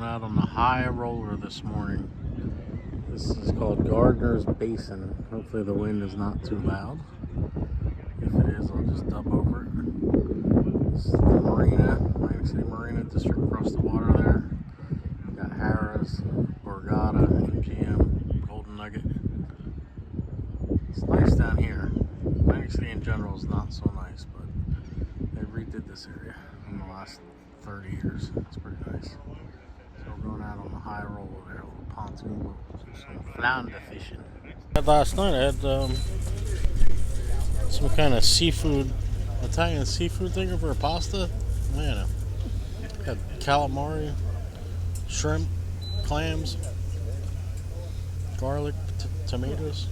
going out on the high roller this morning. This is called Gardner's Basin. Hopefully the wind is not too loud. If it is, I'll just dub over it. This is the marina, Atlantic City Marina District across the water there. We've got Harrah's, Borgata, MGM, Golden Nugget. It's nice down here. Atlantic City in general is not so nice, but they redid this area in the last 30 years. It's pretty nice. So we're going out on the high roller there, a little pontoon boat, some flounder fishing. Last night I had some kind of seafood, Italian seafood thing over a pasta. Man, I had calamari, shrimp, clams, garlic, tomatoes.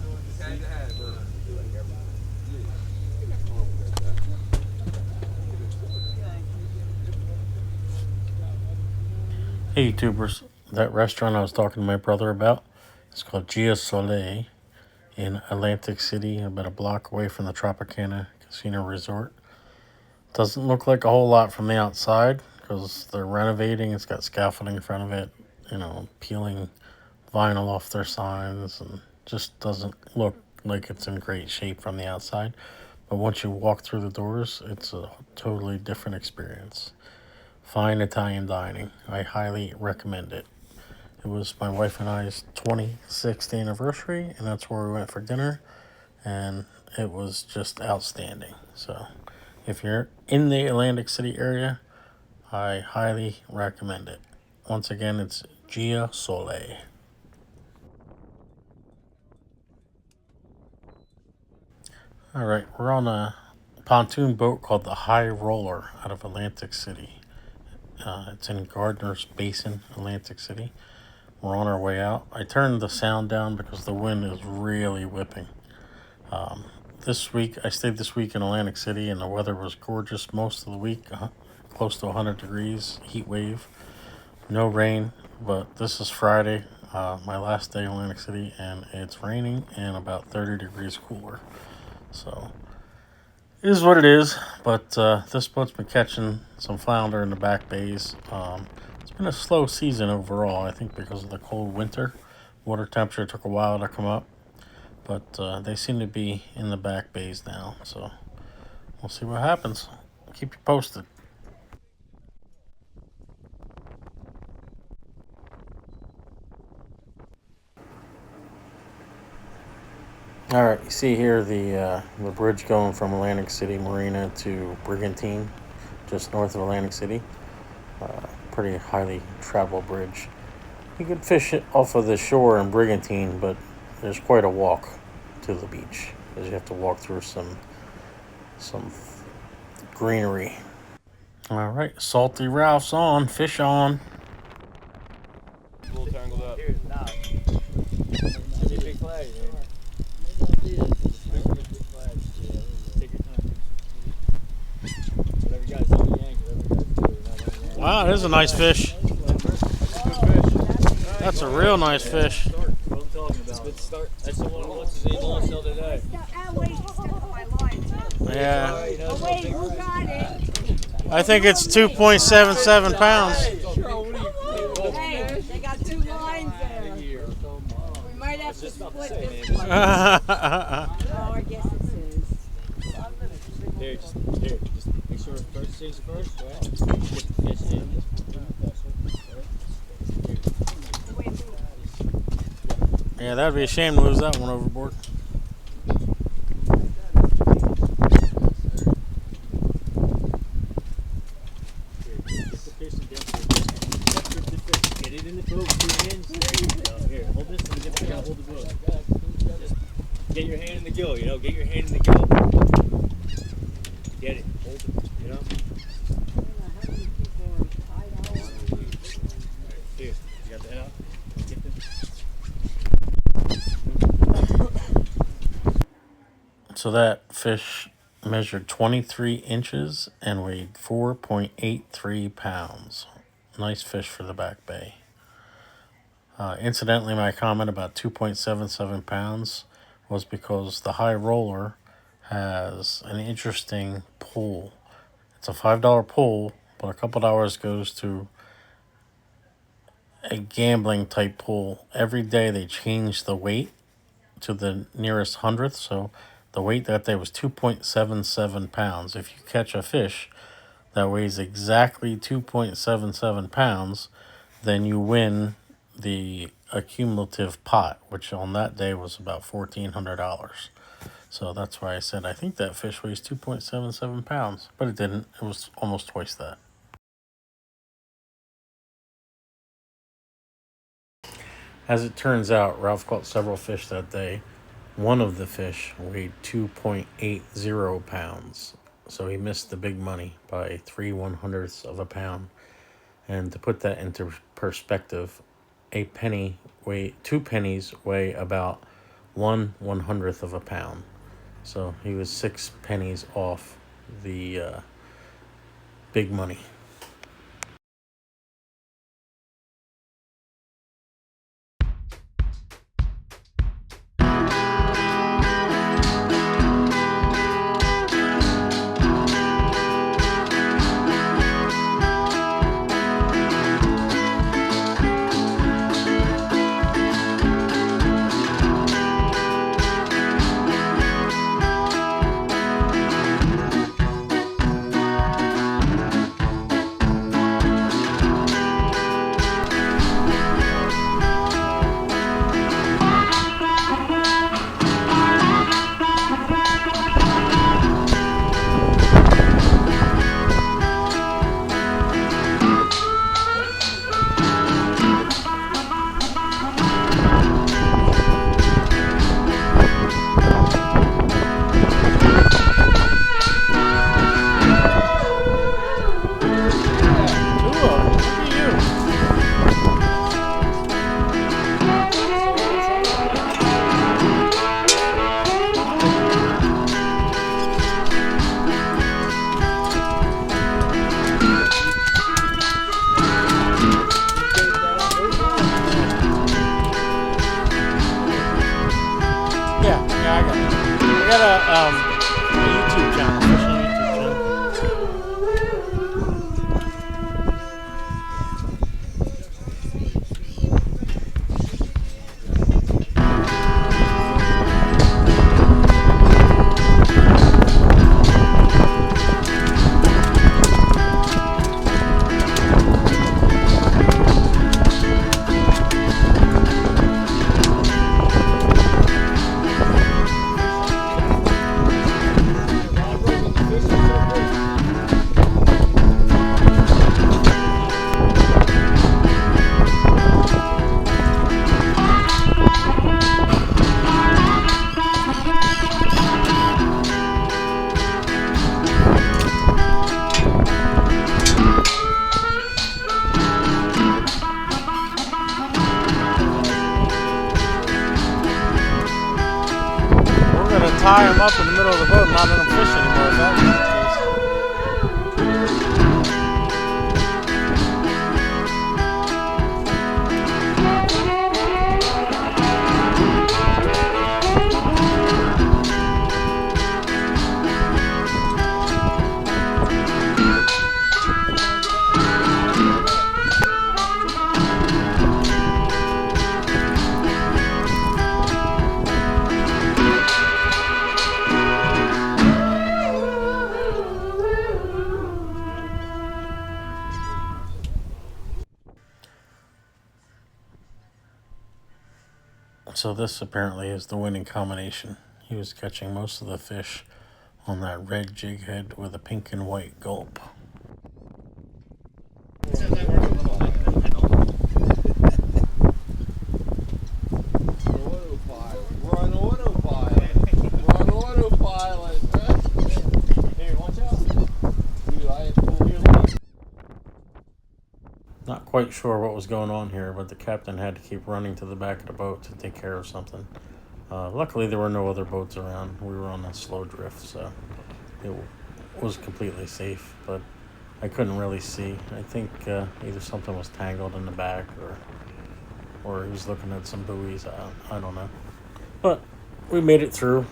Hey YouTubers, that restaurant I was talking to my brother about, it's called Gia Soleil in Atlantic City, about a block away from the Tropicana Casino Resort. Doesn't look like a whole lot from the outside because they're renovating. It's got scaffolding in front of it, peeling vinyl off their signs, and just doesn't look like it's in great shape from the outside. But once you walk through the doors, it's a totally different experience. Fine Italian dining. I highly recommend it. It was my wife and I's 26th anniversary, and that's where we went for dinner, and it was just outstanding. So if you're in the Atlantic City area, I highly recommend it. Once again, it's Gia Soleil. All right, we're on a pontoon boat called the High Roller out of Atlantic City. It's in Gardner's Basin, Atlantic City. We're on our way out. I turned the sound down because the wind is really whipping. This week, I stayed this week in Atlantic City, and the weather was gorgeous most of the week, close to 100 degrees, heat wave. No rain, but this is Friday, my last day in Atlantic City, and it's raining and about 30 degrees cooler. So it is what it is, but this boat's been catching some flounder in the back bays. It's been a slow season overall, I think because of the cold winter. Water temperature took a while to come up, but they seem to be in the back bays now, so we'll see what happens. I'll keep you posted. All right, you see here the bridge going from Atlantic City Marina to Brigantine, just north of Atlantic City. Pretty highly traveled bridge. You could fish it off of the shore in Brigantine, but there's quite a walk to the beach, because you have to walk through some greenery. All right, Salty Ralph's on, fish on. A little tangled up. Big flag, man. Wow, that is a nice fish. That's a real nice fish. What I'm talking about. Good start. That's the one what's his name on sale today. Yeah. Oh, wait, who got it? I think it's 2.77 pounds. Hey, they got two lines there. We might have to split this one. Oh, I guess it says. Here, just make sure first things first. Right? Fish in. Yeah, that'd be a shame to lose that one overboard. Get it in the boat with your hands. There you go. Here, hold this and get hold the boat. Just get your hand in the gill, get your hand in the gill. Get it. Hold it, Here, you got the head out? Get this. So that fish measured 23 inches and weighed 4.83 pounds. Nice fish for the back bay. Incidentally, my comment about 2.77 pounds was because the high roller has an interesting pull. It's a $5 pull, but a couple dollars goes to a gambling type pool. Every day they changed the weight to the nearest hundredth. So the weight that day was 2.77 pounds. If you catch a fish that weighs exactly 2.77 pounds, then you win the accumulative pot, which on that day was about $1,400. So that's why I said I think that fish weighs 2.77 pounds, but it didn't. It was almost twice that. As it turns out, Ralph caught several fish that day. One of the fish weighed 2.80 pounds, so he missed the big money by 3/100ths of a pound. And to put that into perspective, two pennies weigh about 1/100th of a pound. So he was 6 pennies off the big money. YouTube channel, official tie them up in the middle of the boat and not let them fish anymore. If that was the case. So this apparently is the winning combination. He was catching most of the fish on that red jig head with a pink and white gulp. We're on autopilot. We're on autopilot. Hey, watch out. Dude, I had Not quite sure what was going on here, but the captain had to keep running to the back of the boat to take care of something. Luckily, there were no other boats around. We were on a slow drift, so it was completely safe, but I couldn't really see. I think either something was tangled in the back or he was looking at some buoys. I don't know. But we made it through.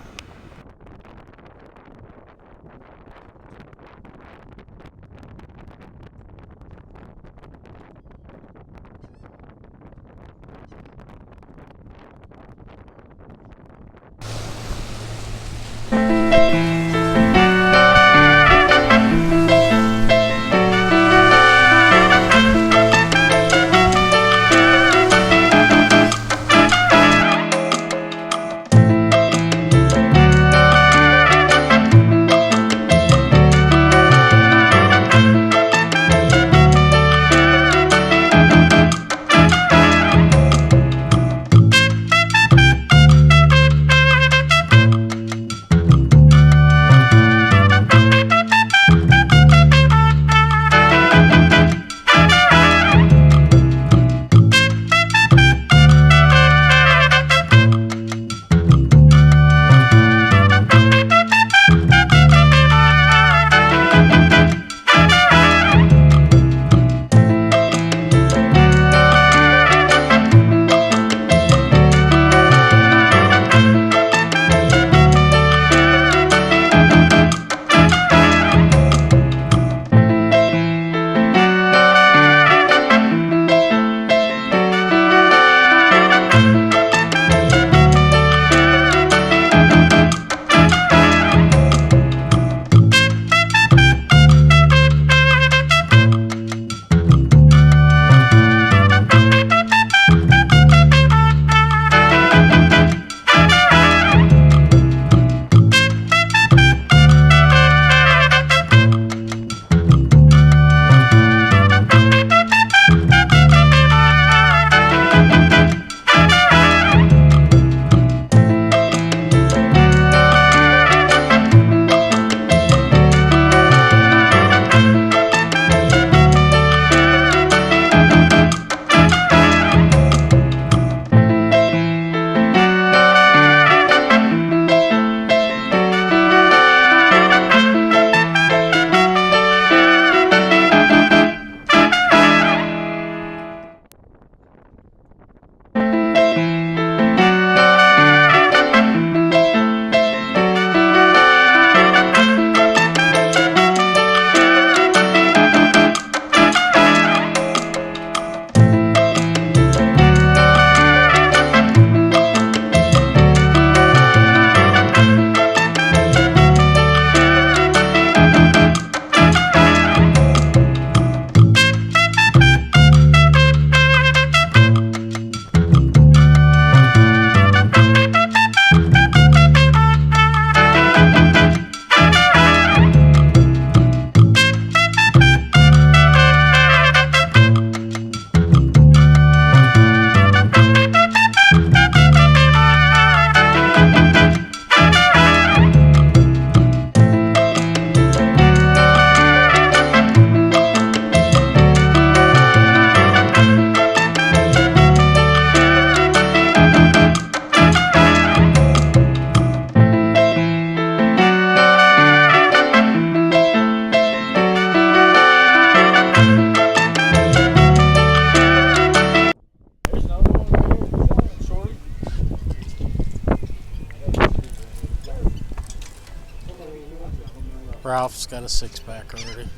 Ralph's got a 6-pack already.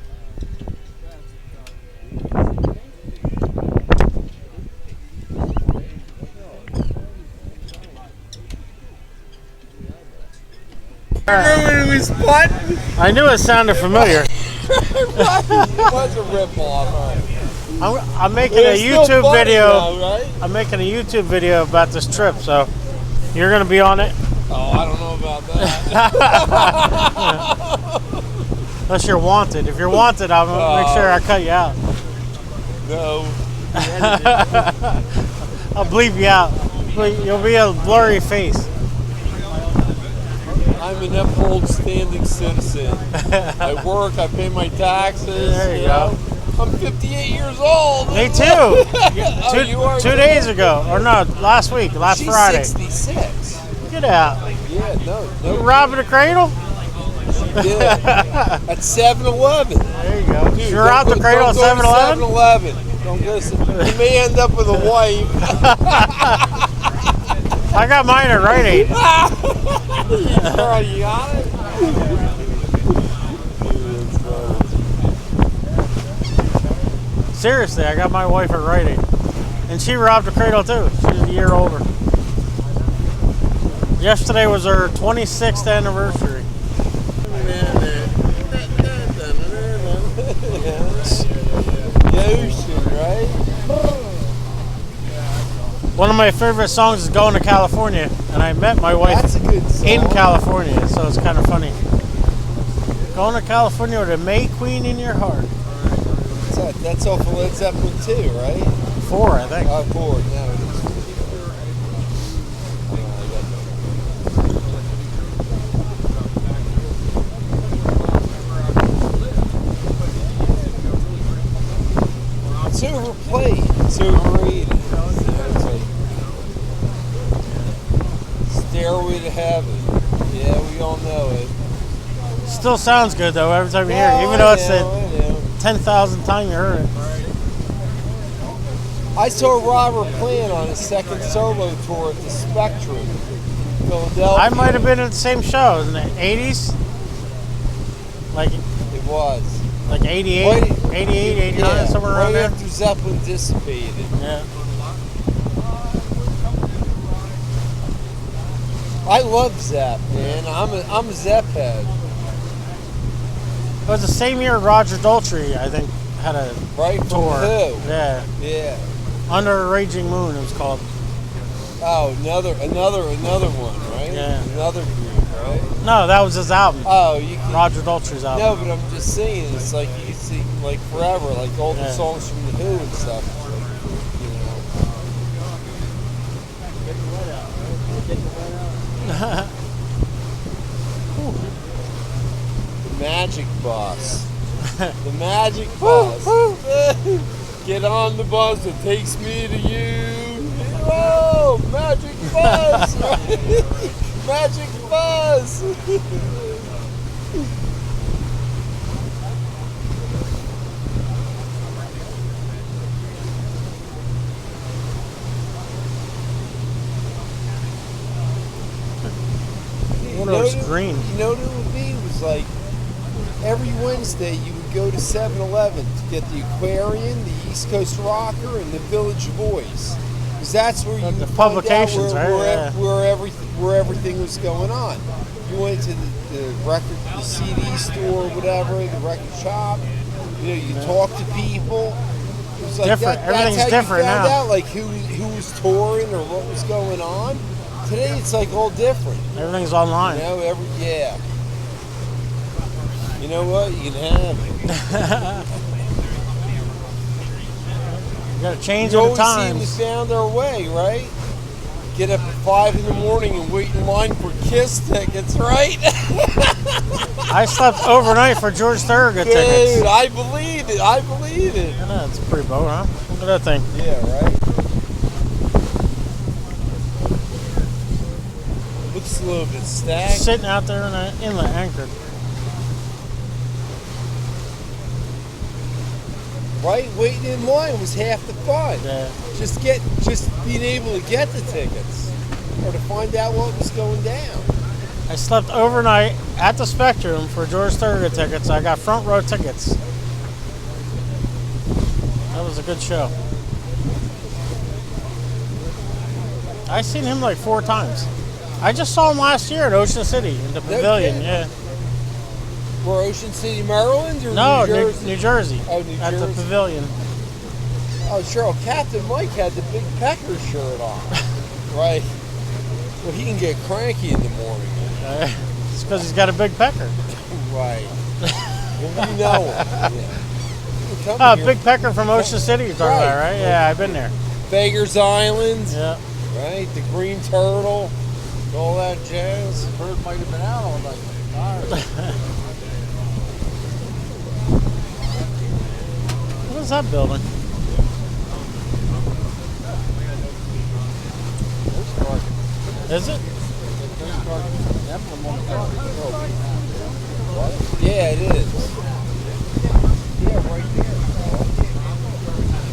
Remember when we spun? I knew it sounded familiar. It was a rip-off, right? I'm making It a was still YouTube funny, video. though, right? I'm making a YouTube video about this trip, so you're gonna be on it. Oh, I don't know about that. Unless you're wanted. If you're wanted, I'll make sure I cut you out. No. I'll bleep you out. You'll be a blurry face. I'm an uphold-standing citizen. I work, I pay my taxes. There you go. I'm 58 years old. Me too. You are 2 days ago, or no, last week, last She's Friday. 66. Get out. Yeah, no. You robbing a cradle? Yeah. At 7-Eleven. There you go. Dude, You robbed the cradle at 7-Eleven? 7-Eleven. Don't listen. You may end up with a wife. I got mine at Rite Aid. Girl, you got it? Seriously, I got my wife at Rite Aid. And she robbed a cradle too. She's a year older. Yesterday was her 26th anniversary. Ocean, right? One of my favorite songs is Going to California. And I met my wife That's a good song. in California, so it's kind of funny. Going to California with a May Queen in your heart. That's off of Led Zeppelin 2, right? 4, I think. 4. No, it is. It's overplayed. It's overrated. It's like Stairway to Heaven. Yeah, we all know it. Still sounds good though every time you hear it, even though it's the 10,000th time you heard it. I saw Robert Plant on his second solo tour at the Spectrum, Philadelphia. I might have been at the same show in the 80s. Like It was. 88, 88, 89, somewhere around right there. after Zeppelin dissipated. Yeah. I love Zepp, man. I'm a Zepp head. It was the same year Roger Daltrey, I think, had a Right from tour. Who? Yeah. Yeah. Under a Raging Moon, it was called. Oh, another one, right? Yeah. Another group, right? No, that was his album. Oh, you can. Roger Daltrey's album. No, but I'm just saying, it's like you can see like forever, like all the Yeah. songs from the Who and stuff. The Magic Bus. The Magic Bus. Get on the bus that takes me to you. Whoa, Magic Bus. Magic Bus. One of those green. You know what it would be? It was like every Wednesday you would go to 7-Eleven to get the Aquarian, the East Coast Rocker, and the Village Voice. Because that's where you The would publications, find out right? Yeah. where everything was going on. You went to the CD store or whatever, the record shop. You know, you talk to people. It was like Different. that's Everything's how different you found now. out, like who was touring or what was going on. Today it's like all different. Everything's online. You know, yeah. You know what? You can have it. You gotta change You with the always seem times. to found our way, right? Get up at 5 in the morning and wait in line for KISS tickets, right? I slept overnight for George Thorogood Dude, tickets. I believe it. I believe it. Yeah, that's a pretty boat, huh? Look at that thing. Yeah, right? Looks a little bit stacked. Sitting out there in an inlet anchored. Right? Waiting in line was half the fun. Yeah. Just being able to get the tickets or to find out what was going down. I slept overnight at the Spectrum for George Thorogood tickets. I got front row tickets. That was a good show. I seen him like 4 times. I just saw him last year at Ocean City in the pavilion. Yeah. Where Ocean City, Maryland, or No, New Jersey? New Jersey. Oh, New At the Jersey. pavilion. Oh, Cheryl, Captain Mike had the big pecker shirt on. Right. Well, he can get cranky in the morning. It's because he's got a big pecker. Right. Well, we know him. Yeah. Come Oh, here. big pecker from Ocean City you're talking about, right? Yeah, I've been there. Beggars Island. Yeah. Right. The Green Turtle. All that jazz. Bird might have been out all night. What is that building? Is it? Emblem on the front. Yeah, it is. Yeah, right there.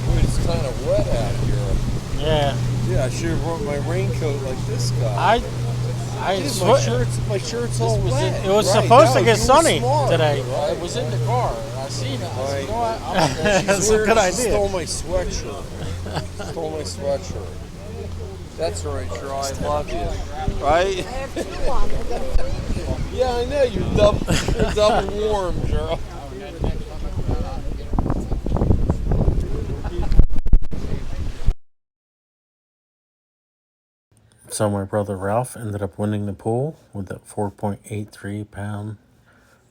Boy, it's kind of wet out here. Yeah. Yeah, I should have brought my raincoat like this guy. My shirt's all wet. It was Right, supposed to no, get you were sunny smart, today. right? It was in the car, and I seen it. I said, you know what? That's a good idea. Stole my sweatshirt. Stole my sweatshirt. That's all right, Troy. I love you. Right? Yeah, I know. You're double warm, Cheryl. So my brother Ralph ended up winning the pool with that 4.83 pound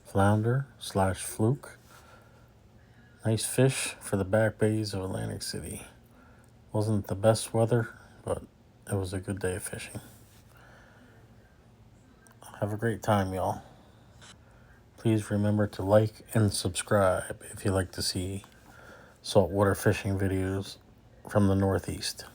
flounder / fluke. Nice fish for the back bays of Atlantic City. Wasn't the best weather, but it was a good day of fishing. Have a great time, y'all. Please remember to like and subscribe if you like to see saltwater fishing videos from the Northeast.